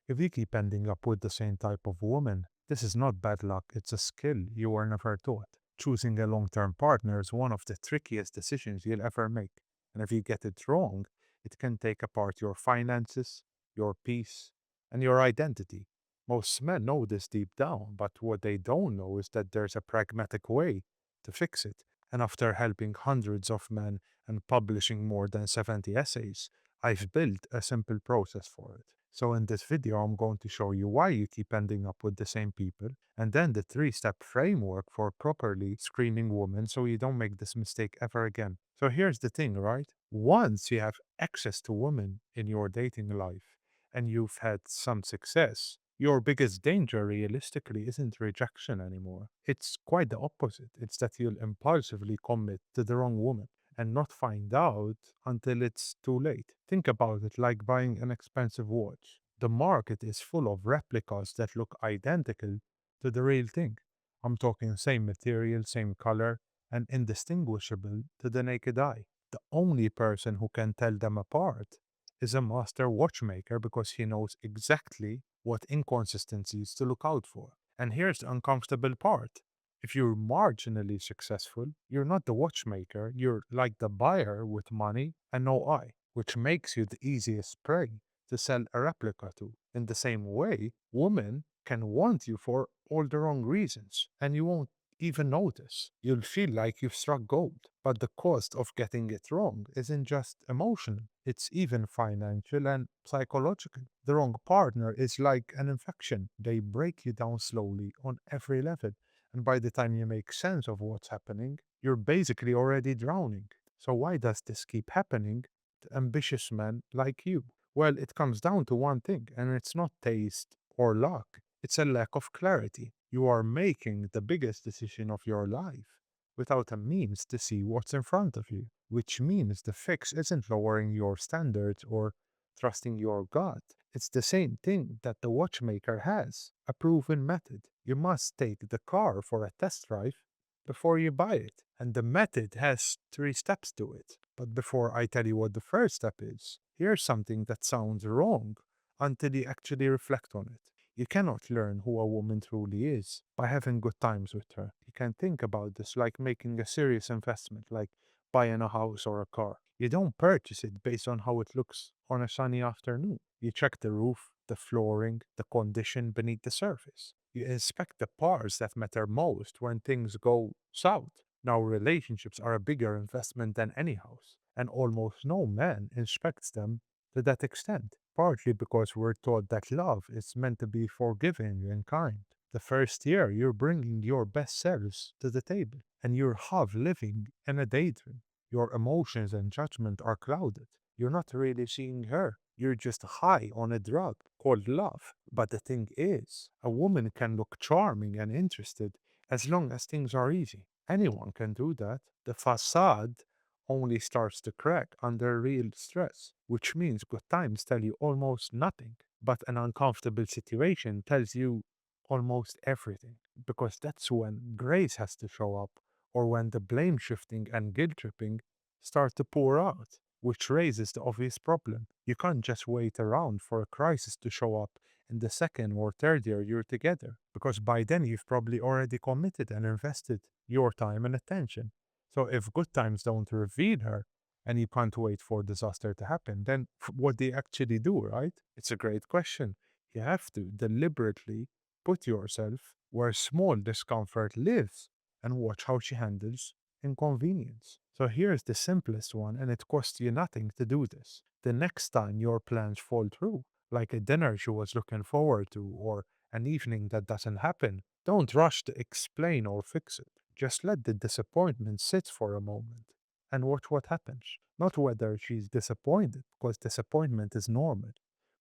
If you keep ending up with the same type of woman, this is not bad luck, it's a skill you were never taught. Choosing a long term partner is one of the trickiest decisions you'll ever make. And if you get it wrong, it can take apart your finances, your peace, and your identity. Most men know this deep down, but what they don't know is that there's a pragmatic way to fix it. And after helping hundreds of men and publishing more than 70 essays, I've built a simple process for it. So in this video, I'm going to show you why you keep ending up with the same people, and then the three-step framework for properly screening women so you don't make this mistake ever again. So here's the thing, right? Once you have access to women in your dating life and you've had some success, your biggest danger realistically isn't rejection anymore. It's quite the opposite. It's that you'll impulsively commit to the wrong woman and not find out until it's too late. Think about it like buying an expensive watch. The market is full of replicas that look identical to the real thing. I'm talking same material, same color, and indistinguishable to the naked eye. The only person who can tell them apart is a master watchmaker because he knows exactly what inconsistencies to look out for. And here's the uncomfortable part. If you're marginally successful, you're not the watchmaker, you're like the buyer with money and no eye, which makes you the easiest prey to sell a replica to. In the same way, women can want you for all the wrong reasons, and you won't even notice. You'll feel like you've struck gold. But the cost of getting it wrong isn't just emotional, it's even financial and psychological. The wrong partner is like an infection, they break you down slowly on every level. And by the time you make sense of what's happening, you're basically already drowning. So, why does this keep happening to ambitious men like you? Well, it comes down to one thing, and it's not taste or luck, it's a lack of clarity. You are making the biggest decision of your life without a means to see what's in front of you, which means the fix isn't lowering your standards or trusting your gut. It's the same thing that the watchmaker has, a proven method. You must take the car for a test drive before you buy it, and the method has three steps to it. But before I tell you what the first step is, here's something that sounds wrong until you actually reflect on it. You cannot learn who a woman truly is by having good times with her. You can think about this like making a serious investment, like buying a house or a car. You don't purchase it based on how it looks on a sunny afternoon. You check the roof, the flooring, the condition beneath the surface. You inspect the parts that matter most when things go south. Now, relationships are a bigger investment than any house, and almost no man inspects them to that extent, partly because we're taught that love is meant to be forgiving and kind. The first year, you're bringing your best selves to the table, and you're half living in a daydream. Your emotions and judgment are clouded. You're not really seeing her. You're just high on a drug called love. But the thing is, a woman can look charming and interested as long as things are easy. Anyone can do that. The facade only starts to crack under real stress, which means good times tell you almost nothing, but an uncomfortable situation tells you almost everything, because that's when grace has to show up, or when the blame shifting and guilt tripping start to pour out, which raises the obvious problem. You can't just wait around for a crisis to show up in the second or third year you're together, because by then you've probably already committed and invested your time and attention. So if good times don't reveal her and you can't wait for disaster to happen, then what do you actually do, right? It's a great question. You have to deliberately put yourself where small discomfort lives and watch how she handles inconvenience. So here's the simplest one, and it costs you nothing to do this. The next time your plans fall through, like a dinner she was looking forward to or an evening that doesn't happen, don't rush to explain or fix it. Just let the disappointment sit for a moment and watch what happens. Not whether she's disappointed, because disappointment is normal,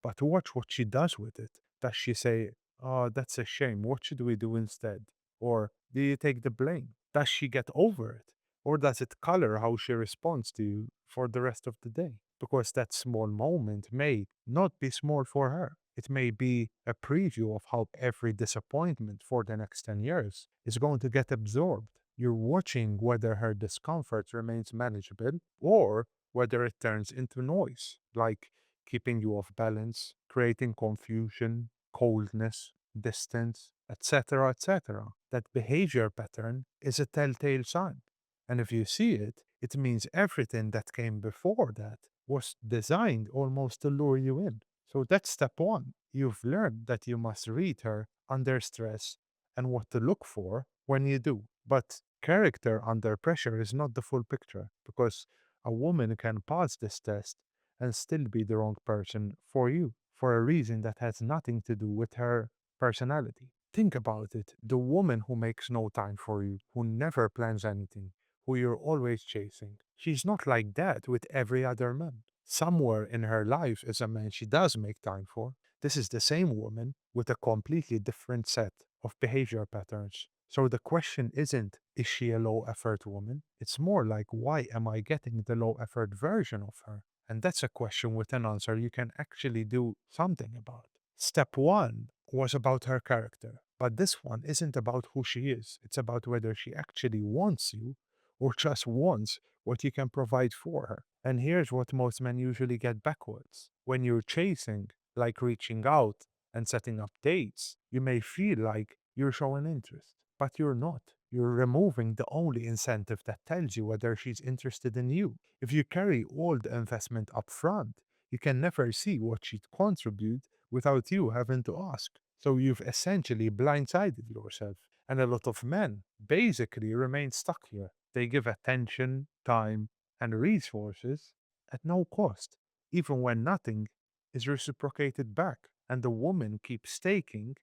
but watch what she does with it. Does she say, "Oh, that's a shame. What should we do instead?" Or do you take the blame? Does she get over it? Or does it color how she responds to you for the rest of the day? Because that small moment may not be small for her. It may be a preview of how every disappointment for the next 10 years is going to get absorbed. You're watching whether her discomfort remains manageable or whether it turns into noise, like keeping you off balance, creating confusion, coldness, distance, etc., etc. That behavior pattern is a telltale sign. And if you see it, it means everything that came before that was designed almost to lure you in. So that's step one. You've learned that you must read her under stress and what to look for when you do. But character under pressure is not the full picture because a woman can pass this test and still be the wrong person for you for a reason that has nothing to do with her personality. Think about it, the woman who makes no time for you, who never plans anything, who you're always chasing. She's not like that with every other man. Somewhere in her life is a man she does make time for. This is the same woman with a completely different set of behavior patterns. So the question isn't, is she a low effort woman? It's more like, why am I getting the low effort version of her? And that's a question with an answer you can actually do something about. Step one was about her character, but this one isn't about who she is. It's about whether she actually wants you or just wants what you can provide for her. And here's what most men usually get backwards. When you're chasing, like reaching out and setting up dates, you may feel like you're showing interest, but you're not. You're removing the only incentive that tells you whether she's interested in you. If you carry all the investment up front, you can never see what she'd contribute without you having to ask. So you've essentially blindsided yourself. And a lot of men basically remain stuck here. They give attention, time, and resources at no cost, even when nothing is reciprocated back. And the woman keeps staking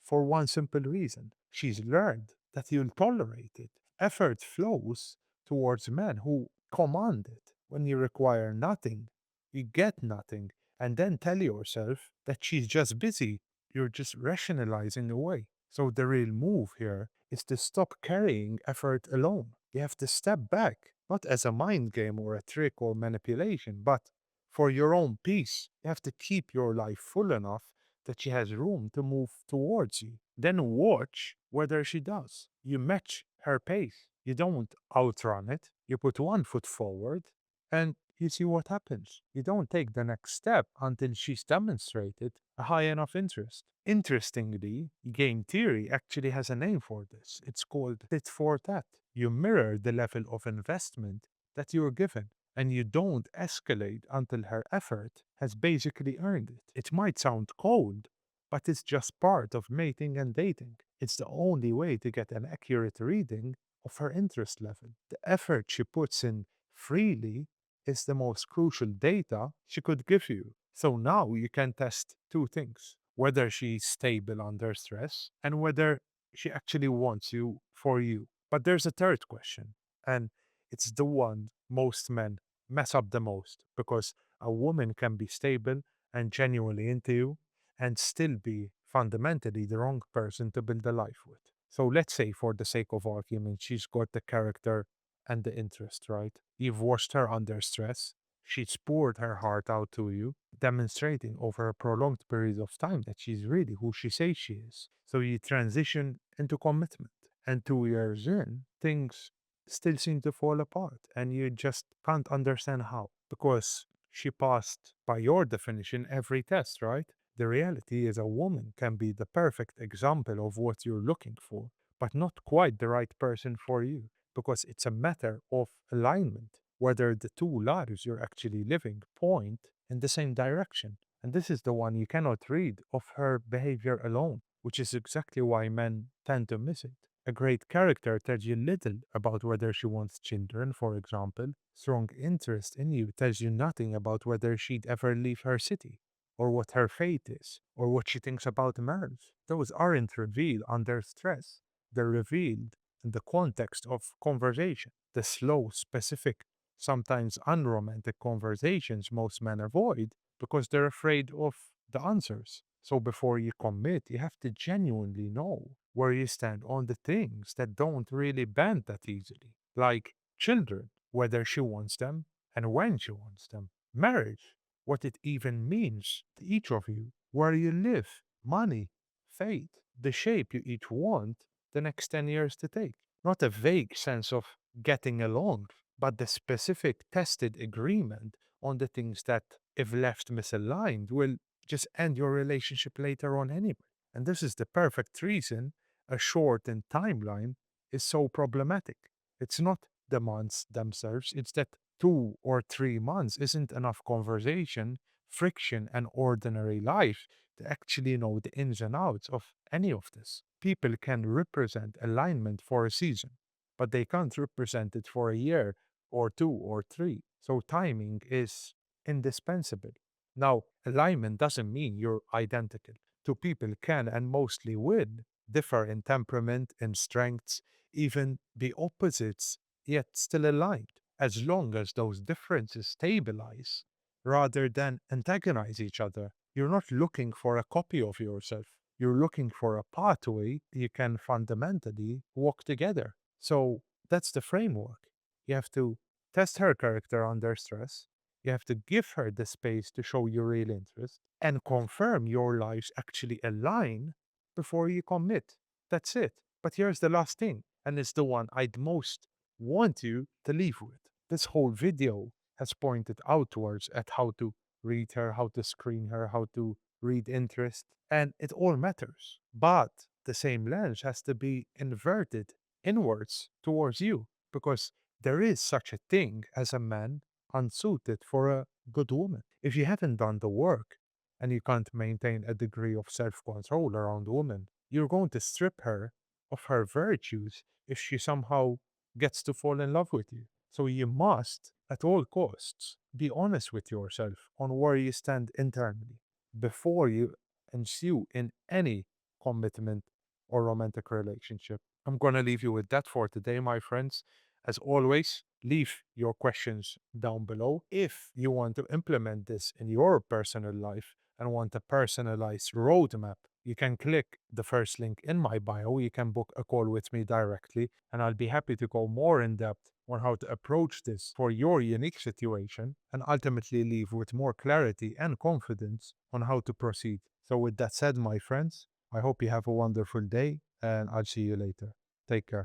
for one simple reason. She's learned that you'll tolerate it. Effort flows towards men who command it. When you require nothing, you get nothing, and then tell yourself that she's just busy. You're just rationalizing away. So the real move here is to stop carrying effort alone. You have to step back, not as a mind game or a trick or manipulation, but for your own peace. You have to keep your life full enough that she has room to move towards you. Then watch whether she does. You match her pace. You don't outrun it. You put one foot forward and you see what happens. You don't take the next step until she's demonstrated a high enough interest. Interestingly, game theory actually has a name for this. It's called tit for tat. You mirror the level of investment that you're given, and you don't escalate until her effort has basically earned it. It might sound cold, but it's just part of mating and dating. It's the only way to get an accurate reading of her interest level. The effort she puts in freely is the most crucial data she could give you. So now you can test two things, whether she's stable under stress and whether she actually wants you for you. But there's a third question, and it's the one most men mess up the most because a woman can be stable and genuinely into you and still be fundamentally the wrong person to build a life with. So let's say, for the sake of argument, she's got the character and the interest, right? You've watched her under stress. She's poured her heart out to you, demonstrating over a prolonged period of time that she's really who she says she is. So you transition into commitment. And 2 years in, things still seem to fall apart. And you just can't understand how. Because she passed, by your definition, every test, right? The reality is a woman can be the perfect example of what you're looking for, but not quite the right person for you because it's a matter of alignment, whether the two lives you're actually living point in the same direction. And this is the one you cannot read of her behavior alone, which is exactly why men tend to miss it. A great character tells you little about whether she wants children, for example. Strong interest in you tells you nothing about whether she'd ever leave her city, or what her fate is, or what she thinks about marriage. Those aren't revealed under stress. They're revealed in the context of conversation. The slow, specific, sometimes unromantic conversations most men avoid because they're afraid of the answers. So before you commit, you have to genuinely know where you stand on the things that don't really bend that easily, like children, whether she wants them and when she wants them, marriage, what it even means to each of you, where you live, money, fate, the shape you each want the next 10 years to take. Not a vague sense of getting along, but the specific tested agreement on the things that, if left misaligned, will just end your relationship later on anyway. And this is the perfect reason a shortened timeline is so problematic. It's not the months themselves, it's that 2 or 3 months isn't enough conversation, friction, and ordinary life to actually know the ins and outs of any of this. People can represent alignment for a season, but they can't represent it for a year or 2 or 3. So timing is indispensable. Now, alignment doesn't mean you're identical. Two people can and mostly will differ in temperament, in strengths, even be opposites, yet still aligned, as long as those differences stabilize rather than antagonize each other. You're not looking for a copy of yourself. You're looking for a pathway you can fundamentally walk together. So that's the framework. You have to test her character under stress. You have to give her the space to show your real interest and confirm your lives actually align before you commit. That's it. But here's the last thing, and it's the one I'd most want you to leave with. This whole video has pointed outwards at how to read her, how to screen her, how to read interest, and it all matters. But the same lens has to be inverted inwards towards you because there is such a thing as a man unsuited for a good woman. If you haven't done the work and you can't maintain a degree of self control around women, you're going to strip her of her virtues if she somehow gets to fall in love with you. So you must, at all costs, be honest with yourself on where you stand internally before you ensue in any commitment or romantic relationship. I'm going to leave you with that for today, my friends. As always, leave your questions down below. If you want to implement this in your personal life and want a personalized roadmap, you can click the first link in my bio. You can book a call with me directly, and I'll be happy to go more in depth on how to approach this for your unique situation and ultimately leave with more clarity and confidence on how to proceed. So, with that said, my friends, I hope you have a wonderful day and I'll see you later. Take care.